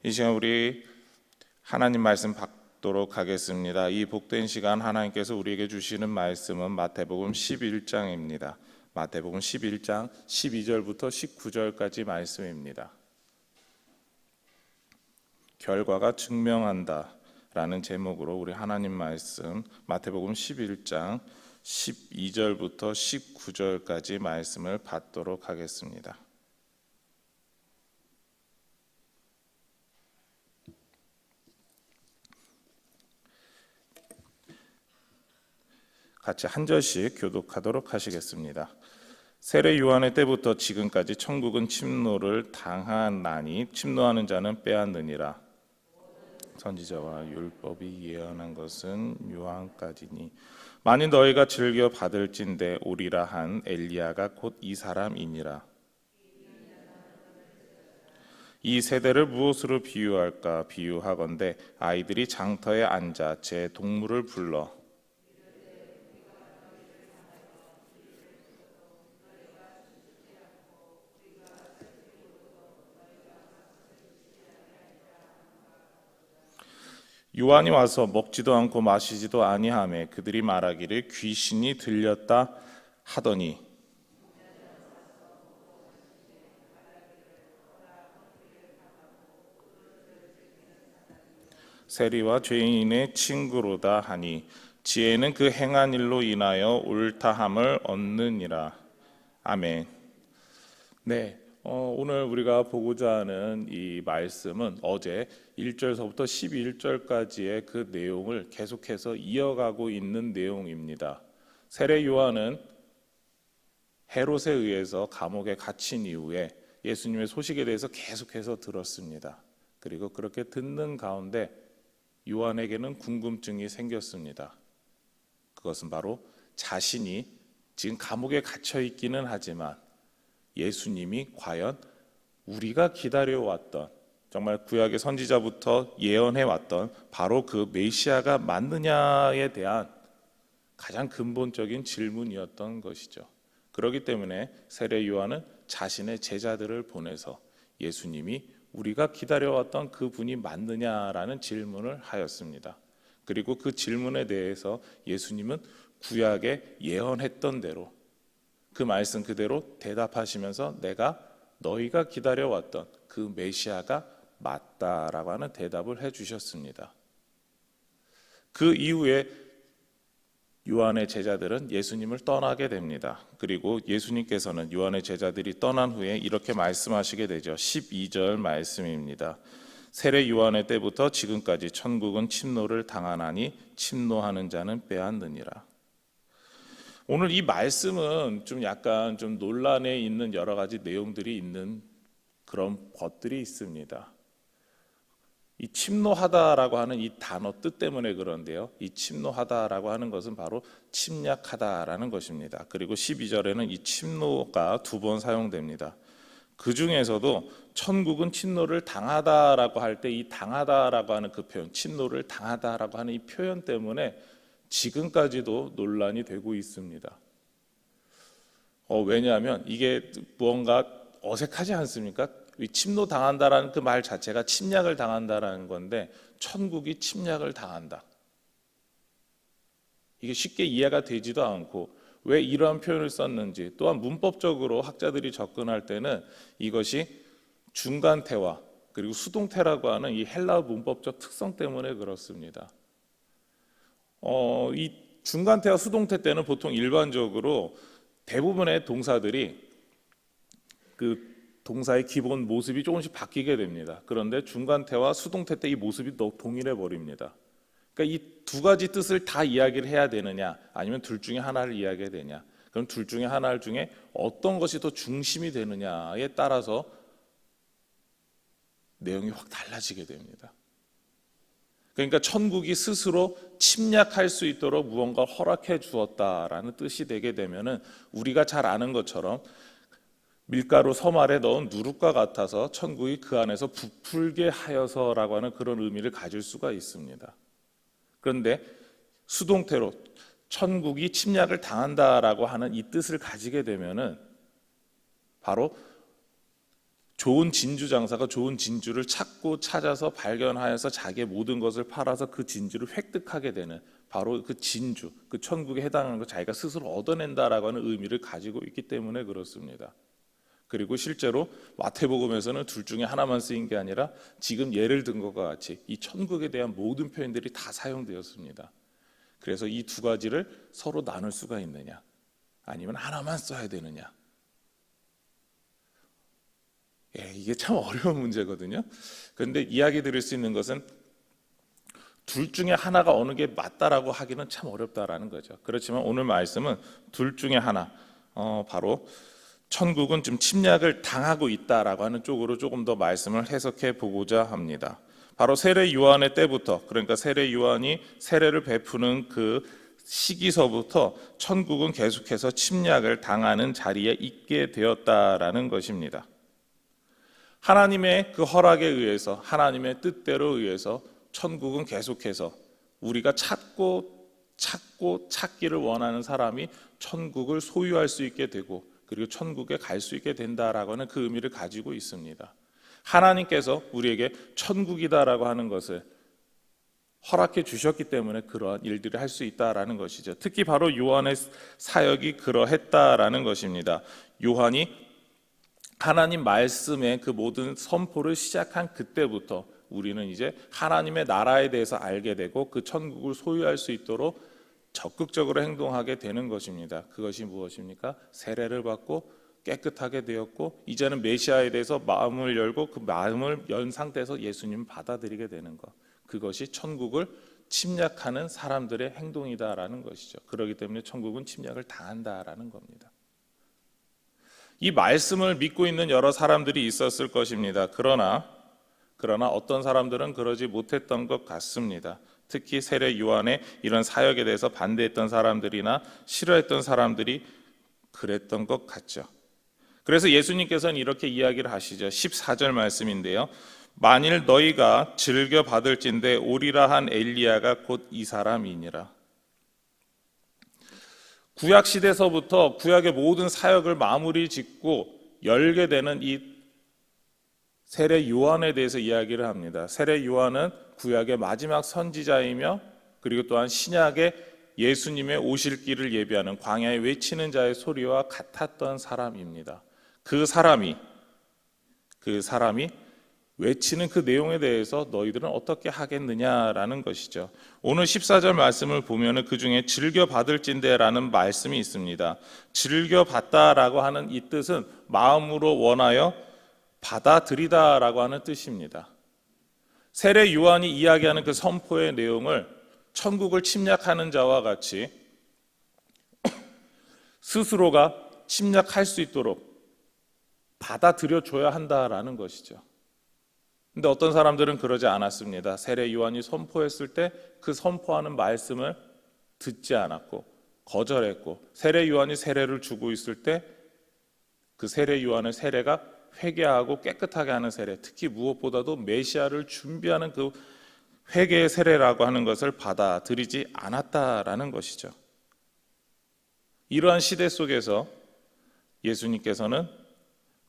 이 시간 우리 하나님 말씀 받도록 하겠습니다. 이 복된 시간 하나님께서 우리에게 주시는 말씀은 마태복음 11장입니다. 마태복음 11장 12절부터 19절까지 말씀입니다. 결과가 증명한다 라는 제목으로 우리 하나님 말씀 마태복음 11장 12절부터 19절까지 말씀을 받도록 하겠습니다. 같이 한 절씩 교독하도록 하시겠습니다. 세례 요한의 때부터 지금까지 천국은 침노를 당하나니 침노하는 자는 빼앗느니라. 선지자와 율법이 예언한 것은 요한까지니 만일 너희가 즐겨 받을진대 오리라 한 엘리야가 곧 이 사람이니라. 이 세대를 무엇으로 비유할까? 비유하건대 아이들이 장터에 앉아 제 동물을 불러 요한이 와서 먹지도 않고 마시지도 아니하매 그들이 말하기를 귀신이 들렸다 하더니 세리와 죄인의 친구로다 하니 지혜는 그 행한 일로 인하여 옳다함을 얻느니라. 아멘. 네. 오늘 우리가 보고자 하는 이 말씀은 어제 1절서부터 11절까지의 그 내용을 계속해서 이어가고 있는 내용입니다. 세례 요한은 헤롯에 의해서 감옥에 갇힌 이후에 예수님의 소식에 대해서 계속해서 들었습니다. 그리고 그렇게 듣는 가운데 요한에게는 궁금증이 생겼습니다. 그것은 바로 자신이 지금 감옥에 갇혀 있기는 하지만 예수님이 과연 우리가 기다려왔던 정말 구약의 선지자부터 예언해왔던 바로 그 메시아가 맞느냐에 대한 가장 근본적인 질문이었던 것이죠. 그렇기 때문에 세례 요한은 자신의 제자들을 보내서 예수님이 우리가 기다려왔던 그분이 맞느냐라는 질문을 하였습니다. 그리고 그 질문에 대해서 예수님은 구약에 예언했던 대로 그 말씀 그대로 대답하시면서 내가 너희가 기다려왔던 그 메시아가 맞다라고 하는 대답을 해주셨습니다. 그 이후에 요한의 제자들은 예수님을 떠나게 됩니다. 그리고 예수님께서는 요한의 제자들이 떠난 후에 이렇게 말씀하시게 되죠. 12절 말씀입니다. 세례 요한의 때부터 지금까지 천국은 침노를 당하나니 침노하는 자는 빼앗느니라. 오늘 이 말씀은 좀 약간 좀 논란에 있는 여러 가지 내용들이 있는 그런 것들이 있습니다. 이 침노하다라고 하는 이 단어 뜻 때문에 그런데요. 이 침노하다라고 하는 것은 바로 침략하다라는 것입니다. 그리고 12절에는 이 침노가 2번 사용됩니다. 그 중에서도 천국은 침노를 당하다라고 할 때 이 당하다라고 하는 그 표현, 침노를 당하다라고 하는 이 표현 때문에 지금까지도 논란이 되고 있습니다. 왜냐하면 이게 무언가 어색하지 않습니까? 침노 당한다라는 그 말 자체가 침략을 당한다라는 건데 천국이 침략을 당한다. 이게 쉽게 이해가 되지도 않고 왜 이러한 표현을 썼는지 또한 문법적으로 학자들이 접근할 때는 이것이 중간태와 그리고 수동태라고 하는 이 헬라어 문법적 특성 때문에 그렇습니다. 이 중간태와 수동태 때는 보통 일반적으로 대부분의 동사들이 그 동사의 기본 모습이 조금씩 바뀌게 됩니다. 그런데 중간태와 수동태 때 이 모습이 동일해 버립니다. 그러니까 이 두 가지 뜻을 다 이야기를 해야 되느냐 아니면 둘 중에 하나를 이야기해야 되냐, 그럼 둘 중에 하나 중에 어떤 것이 더 중심이 되느냐에 따라서 내용이 확 달라지게 됩니다. 그러니까 천국이 스스로 침략할 수 있도록 무언가 허락해 주었다라는 뜻이 되게 되면은 우리가 잘 아는 것처럼 밀가루 섬 아래 넣은 누룩과 같아서 천국이 그 안에서 부풀게 하여서라고 하는 그런 의미를 가질 수가 있습니다. 그런데 수동태로 천국이 침략을 당한다라고 하는 이 뜻을 가지게 되면은 바로 좋은 진주 장사가 좋은 진주를 찾고 찾아서 발견하여서 자기의 모든 것을 팔아서 그 진주를 획득하게 되는, 바로 그 진주, 그 천국에 해당하는 것 자기가 스스로 얻어낸다라고 하는 의미를 가지고 있기 때문에 그렇습니다. 그리고 실제로 마태복음에서는 둘 중에 하나만 쓰인 게 아니라 지금 예를 든 것과 같이 이 천국에 대한 모든 표현들이 다 사용되었습니다. 그래서 이 두 가지를 서로 나눌 수가 있느냐, 아니면 하나만 써야 되느냐, 이게 참 어려운 문제거든요. 그런데 이야기 드릴 수 있는 것은 둘 중에 하나가 어느 게 맞다라고 하기는 참 어렵다라는 거죠. 그렇지만 오늘 말씀은 둘 중에 하나, 바로 천국은 좀 침략을 당하고 있다라고 하는 쪽으로 조금 더 말씀을 해석해 보고자 합니다. 바로 세례 요한의 때부터, 그러니까 세례 요한이 세례를 베푸는 그 시기서부터 천국은 계속해서 침략을 당하는 자리에 있게 되었다라는 것입니다. 하나님의 그 허락에 의해서, 하나님의 뜻대로 의해서 천국은 계속해서 우리가 찾기를 원하는 사람이 천국을 소유할 수 있게 되고, 그리고 천국에 갈 수 있게 된다라고 하는 그 의미를 가지고 있습니다. 하나님께서 우리에게 천국이다라고 하는 것을 허락해 주셨기 때문에 그러한 일들을 할 수 있다라는 것이죠. 특히 바로 요한의 사역이 그러했다라는 것입니다. 요한이 하나님 말씀의 그 모든 선포를 시작한 그때부터 우리는 이제 하나님의 나라에 대해서 알게 되고 그 천국을 소유할 수 있도록 적극적으로 행동하게 되는 것입니다. 그것이 무엇입니까? 세례를 받고 깨끗하게 되었고, 이제는 메시아에 대해서 마음을 열고 그 마음을 연 상태에서 예수님을 받아들이게 되는 것, 그것이 천국을 침략하는 사람들의 행동이다라는 것이죠. 그렇기 때문에 천국은 침략을 당한다라는 겁니다. 이 말씀을 믿고 있는 여러 사람들이 있었을 것입니다. 그러나 어떤 사람들은 그러지 못했던 것 같습니다. 특히 세례 요한의 이런 사역에 대해서 반대했던 사람들이나 싫어했던 사람들이 그랬던 것 같죠. 그래서 예수님께서는 이렇게 이야기를 하시죠. 14절 말씀인데요. 만일 너희가 즐겨 받을진대 오리라 한 엘리야가 곧 이 사람이니라. 구약 시대서부터 구약의 모든 사역을 마무리 짓고 열게 되는 이 세례 요한에 대해서 이야기를 합니다. 세례 요한은 구약의 마지막 선지자이며, 그리고 또한 신약의 예수님의 오실 길을 예비하는 광야에 외치는 자의 소리와 같았던 사람입니다. 그 사람이 외치는 그 내용에 대해서 너희들은 어떻게 하겠느냐라는 것이죠. 오늘 14절 말씀을 보면 그 중에 즐겨 받을진대라는 말씀이 있습니다. 즐겨 받다라고 하는 이 뜻은 마음으로 원하여 받아들이다라고 하는 뜻입니다. 세례 요한이 이야기하는 그 선포의 내용을 천국을 침략하는 자와 같이 스스로가 침략할 수 있도록 받아들여 줘야 한다라는 것이죠. 근데 어떤 사람들은 그러지 않았습니다. 세례 요한이 선포했을 때 그 선포하는 말씀을 듣지 않았고 거절했고, 세례 요한이 세례를 주고 있을 때 그 세례 요한의 세례가 회개하고 깨끗하게 하는 세례, 특히 무엇보다도 메시아를 준비하는 그 회개의 세례라고 하는 것을 받아들이지 않았다라는 것이죠. 이러한 시대 속에서 예수님께서는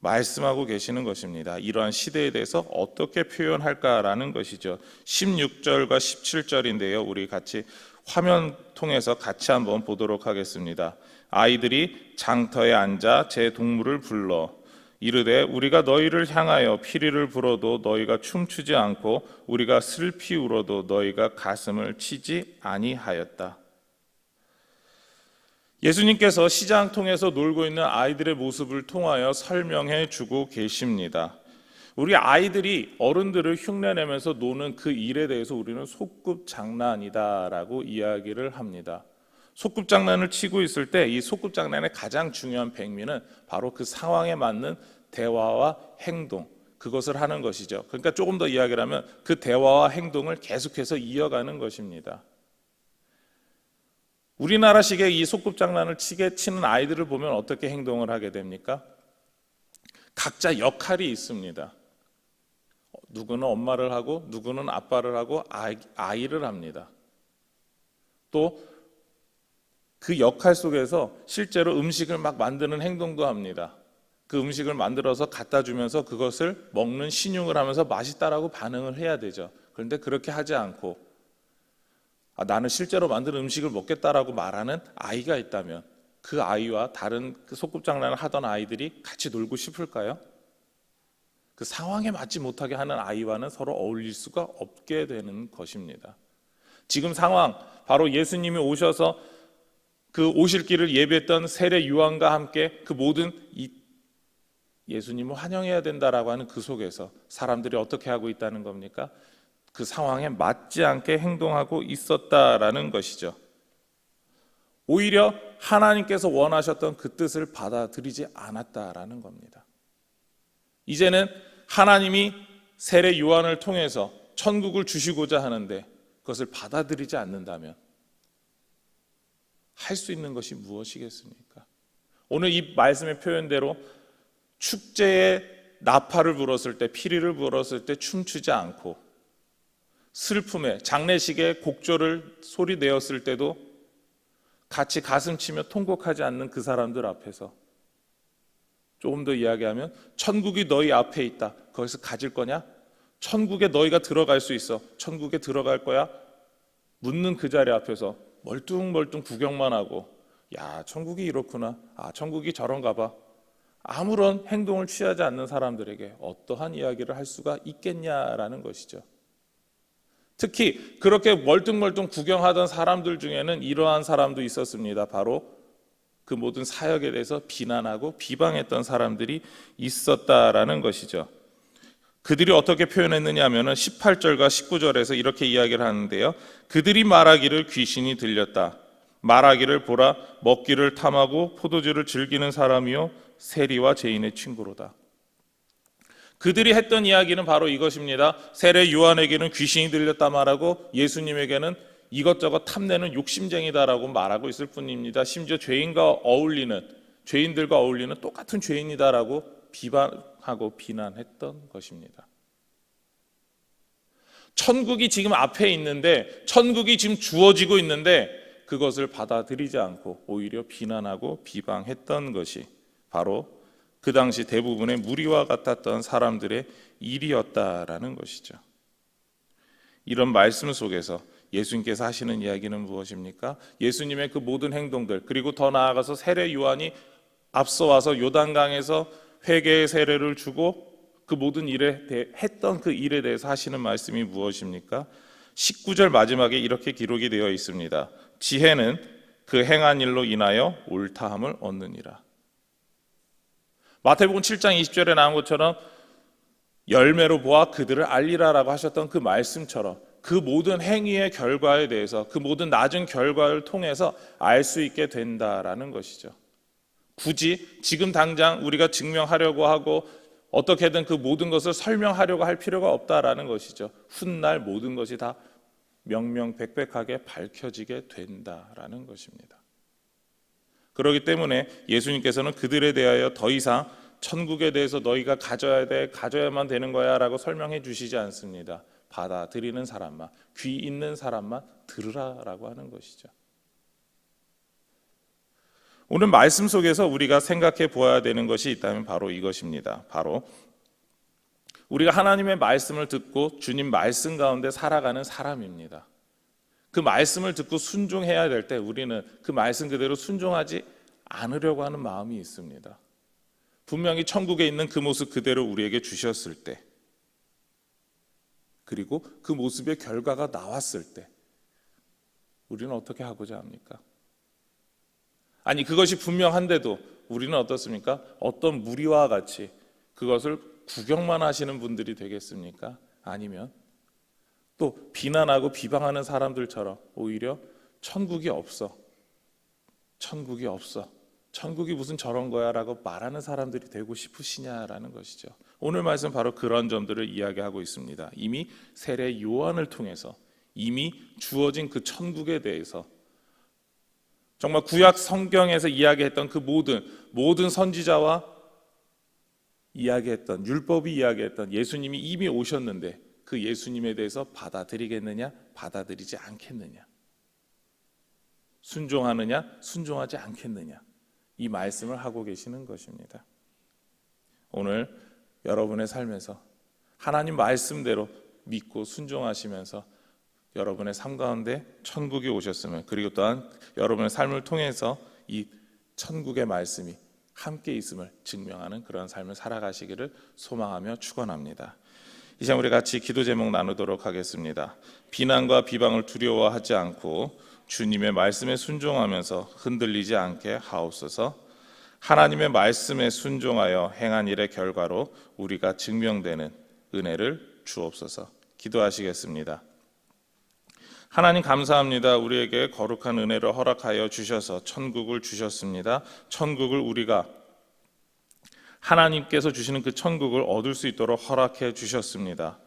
말씀하고 계시는 것입니다. 이러한 시대에 대해서 어떻게 표현할까라는 것이죠. 16절과 17절인데요. 우리 같이 화면 통해서 같이 한번 보도록 하겠습니다. 아이들이 장터에 앉아 제 동물을 불러 이르되 우리가 너희를 향하여 피리를 불어도 너희가 춤추지 않고 우리가 슬피 울어도 너희가 가슴을 치지 아니하였다. 예수님께서 시장 통해서 놀고 있는 아이들의 모습을 통하여 설명해 주고 계십니다. 우리 아이들이 어른들을 흉내내면서 노는 그 일에 대해서 우리는 소꿉장난이다라고 이야기를 합니다. 소꿉장난을 치고 있을 때 이 소꿉장난의 가장 중요한 백미는 바로 그 상황에 맞는 대화와 행동, 그것을 하는 것이죠. 그러니까 조금 더 이야기를 하면 그 대화와 행동을 계속해서 이어가는 것입니다. 우리나라식의 이 소꿉장난을 치는 아이들을 보면 어떻게 행동을 하게 됩니까? 각자 역할이 있습니다. 누구는 엄마를 하고 누구는 아빠를 하고 아이를 합니다. 또 그 역할 속에서 실제로 음식을 막 만드는 행동도 합니다. 그 음식을 만들어서 갖다 주면서 그것을 먹는 신용을 하면서 맛있다라고 반응을 해야 되죠. 그런데 그렇게 하지 않고 나는 실제로 만든 음식을 먹겠다라고 말하는 아이가 있다면 그 아이와 다른 그 소꿉장난을 하던 아이들이 같이 놀고 싶을까요? 그 상황에 맞지 못하게 하는 아이와는 서로 어울릴 수가 없게 되는 것입니다. 지금 상황, 바로 예수님이 오셔서 그 오실 길을 예비했던 세례 요한과 함께 그 모든 예수님을 환영해야 된다라고 하는 그 속에서 사람들이 어떻게 하고 있다는 겁니까? 그 상황에 맞지 않게 행동하고 있었다라는 것이죠. 오히려 하나님께서 원하셨던 그 뜻을 받아들이지 않았다라는 겁니다. 이제는 하나님이 세례 요한을 통해서 천국을 주시고자 하는데 그것을 받아들이지 않는다면 할 수 있는 것이 무엇이겠습니까? 오늘 이 말씀의 표현대로 축제에 나팔을 불었을 때, 피리를 불었을 때 춤추지 않고 슬픔에 장례식에 곡조를 소리 내었을 때도 같이 가슴치며 통곡하지 않는 그 사람들 앞에서 조금 더 이야기하면 천국이 너희 앞에 있다. 거기서 가질 거냐? 천국에 너희가 들어갈 수 있어. 천국에 들어갈 거야? 묻는 그 자리 앞에서 멀뚱멀뚱 구경만 하고 야, 천국이 이렇구나. 천국이 저런가 봐. 아무런 행동을 취하지 않는 사람들에게 어떠한 이야기를 할 수가 있겠냐라는 것이죠. 특히 그렇게 멀뚱멀뚱 구경하던 사람들 중에는 이러한 사람도 있었습니다. 바로 그 모든 사역에 대해서 비난하고 비방했던 사람들이 있었다라는 것이죠. 그들이 어떻게 표현했느냐 하면은 18절과 19절에서 이렇게 이야기를 하는데요. 그들이 말하기를 귀신이 들렸다. 말하기를 보라, 먹기를 탐하고 포도주를 즐기는 사람이요 세리와 죄인의 친구로다. 그들이 했던 이야기는 바로 이것입니다. 세례 요한에게는 귀신이 들렸다 말하고 예수님에게는 이것저것 탐내는 욕심쟁이다라고 말하고 있을 뿐입니다. 심지어 죄인들과 어울리는 똑같은 죄인이다라고 비방하고 비난했던 것입니다. 천국이 지금 앞에 있는데, 천국이 지금 주어지고 있는데 그것을 받아들이지 않고 오히려 비난하고 비방했던 것이 바로 그 당시 대부분의 무리와 같았던 사람들의 일이었다라는 것이죠. 이런 말씀 속에서 예수님께서 하시는 이야기는 무엇입니까? 예수님의 그 모든 행동들, 그리고 더 나아가서 세례 요한이 앞서 와서 요단강에서 회개의 세례를 주고 그 모든 했던 그 일에 대해서 하시는 말씀이 무엇입니까? 19절 마지막에 이렇게 기록이 되어 있습니다. 지혜는 그 행한 일로 인하여 옳다함을 얻느니라. 마태복음 7장 20절에 나온 것처럼 열매로 보아 그들을 알리라라고 하셨던 그 말씀처럼 그 모든 행위의 결과에 대해서, 그 모든 낮은 결과를 통해서 알 수 있게 된다라는 것이죠. 굳이 지금 당장 우리가 증명하려고 하고 어떻게든 그 모든 것을 설명하려고 할 필요가 없다라는 것이죠. 훗날 모든 것이 다 명명백백하게 밝혀지게 된다라는 것입니다. 그렇기 때문에 예수님께서는 그들에 대하여 더 이상 천국에 대해서 너희가 가져야만 되는 거야 라고 설명해 주시지 않습니다. 받아들이는 사람만, 귀 있는 사람만 들으라라고 하는 것이죠. 오늘 말씀 속에서 우리가 생각해 보아야 되는 것이 있다면 바로 이것입니다. 바로 우리가 하나님의 말씀을 듣고 주님 말씀 가운데 살아가는 사람입니다. 그 말씀을 듣고 순종해야 될 때 우리는 그 말씀 그대로 순종하지 않으려고 하는 마음이 있습니다. 분명히 천국에 있는 그 모습 그대로 우리에게 주셨을 때, 그리고 그 모습의 결과가 나왔을 때 우리는 어떻게 하고자 합니까? 아니, 그것이 분명한데도 우리는 어떻습니까? 어떤 무리와 같이 그것을 구경만 하시는 분들이 되겠습니까? 아니면 또 비난하고 비방하는 사람들처럼 오히려 천국이 없어, 천국이 무슨 저런 거야 라고 말하는 사람들이 되고 싶으시냐라는 것이죠. 오늘 말씀 바로 그런 점들을 이야기하고 있습니다. 이미 세례 요한을 통해서 이미 주어진 그 천국에 대해서 정말 구약 성경에서 이야기했던 그 모든 선지자와 이야기했던, 율법이 이야기했던 예수님이 이미 오셨는데 그 예수님에 대해서 받아들이겠느냐, 받아들이지 않겠느냐, 순종하느냐, 순종하지 않겠느냐, 이 말씀을 하고 계시는 것입니다. 오늘 여러분의 삶에서 하나님 말씀대로 믿고 순종하시면서 여러분의 삶 가운데 천국이 오셨음을, 그리고 또한 여러분의 삶을 통해서 이 천국의 말씀이 함께 있음을 증명하는 그런 삶을 살아가시기를 소망하며 축원합니다. 이제 우리 같이 기도 제목 나누도록 하겠습니다. 비난과 비방을 두려워하지 않고 주님의 말씀에 순종하면서 흔들리지 않게 하옵소서. 하나님의 말씀에 순종하여 행한 일의 결과로 우리가 증명되는 은혜를 주옵소서. 기도하시겠습니다. 하나님 감사합니다. 우리에게 거룩한 은혜를 허락하여 주셔서 천국을 주셨습니다. 천국을 우리가 하나님께서 주시는 그 천국을 얻을 수 있도록 허락해 주셨습니다.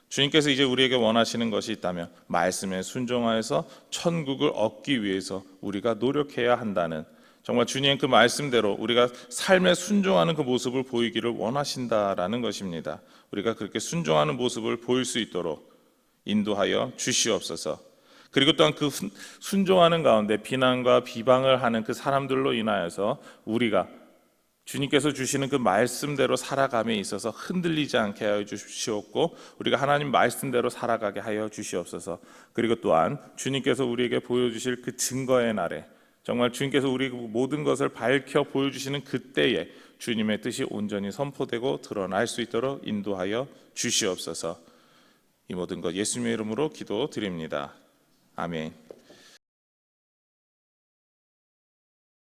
주님께서 이제 우리에게 원하시는 것이 있다면 말씀에 순종하여서 천국을 얻기 위해서 우리가 노력해야 한다는, 정말 주님의 그 말씀대로 우리가 삶에 순종하는 그 모습을 보이기를 원하신다라는 것입니다. 우리가 그렇게 순종하는 모습을 보일 수 있도록 인도하여 주시옵소서. 그리고 또한 그 순종하는 가운데 비난과 비방을 하는 그 사람들로 인하여서 우리가 주님께서 주시는 그 말씀대로 살아감에 있어서 흔들리지 않게 하여 주시옵고, 우리가 하나님 말씀대로 살아가게 하여 주시옵소서. 그리고 또한 주님께서 우리에게 보여주실 그 증거의 날에 정말 주님께서 우리 모든 것을 밝혀 보여주시는 그때에 주님의 뜻이 온전히 선포되고 드러날 수 있도록 인도하여 주시옵소서. 이 모든 것 예수님의 이름으로 기도드립니다. 아멘.